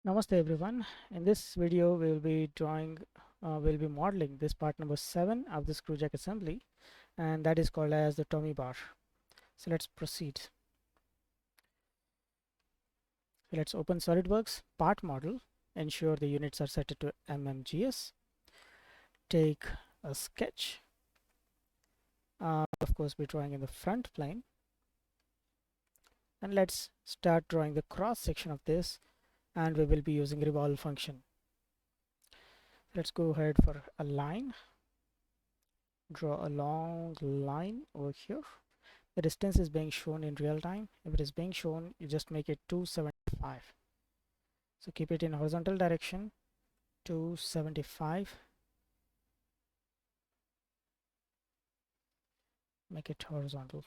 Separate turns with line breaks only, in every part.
Namaste everyone. In this video we will be modeling this part number 7 of the screw jack assembly, and that is called as the Tommy bar. So let's proceed. Let's open SolidWorks part model, ensure the units are set to mmgs, take a sketch, of course we're drawing in the front plane, and let's start drawing the cross section of this, and we will be using revolve function. Let's go ahead for a line. Draw a long line over here. The distance is being shown in real time. If it is being shown, you just make it 275. So keep it in horizontal direction, 275. Make it horizontal.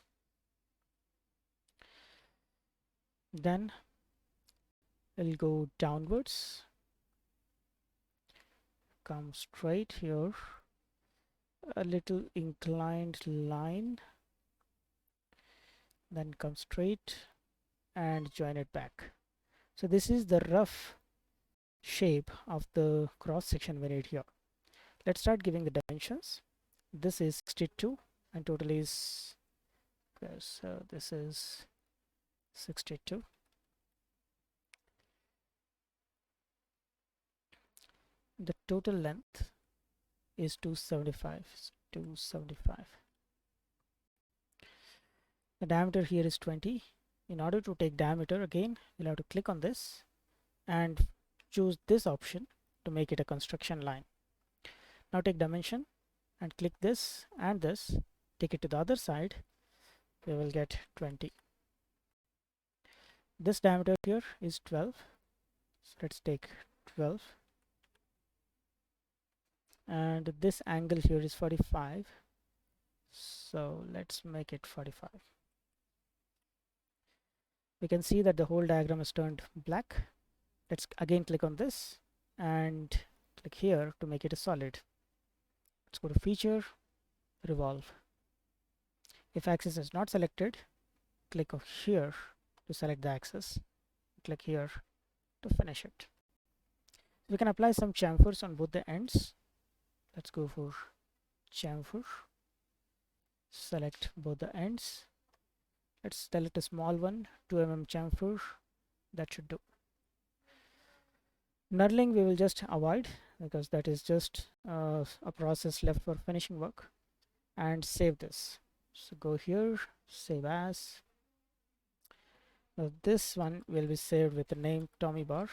Then it'll go downwards, come straight here, a little inclined line, then come straight and join it back. So this is the rough shape of the cross section we need here. Let's start giving the dimensions. This is 62 and total is, okay, so this is 62. The total length is 275. 275. The diameter here is 20. In order to take diameter, again you'll have to click on this and choose this option to make it a construction line. Now take dimension and click this and this, take it to the other side, we will get 20. This diameter here is 12, so let's take 12, and this angle here is 45, so let's make it 45. We can see that the whole diagram is turned black. Let's again click on this and click here to make it a solid. Let's go to feature, revolve. If axis is not selected, click here to select the axis, click here to finish it. We can apply some chamfers on both the ends. Let's go for chamfer, select both the ends. Let's select a small one, 2 mm chamfer, that should do. Knurling we will just avoid because that is just a process left for finishing work, and save this. So go here, save as. Now this one will be saved with the name Tommy bar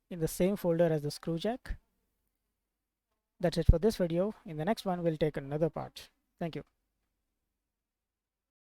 in the same folder as the screw jack. That's it for this video. In the next one we'll take another part. Thank you.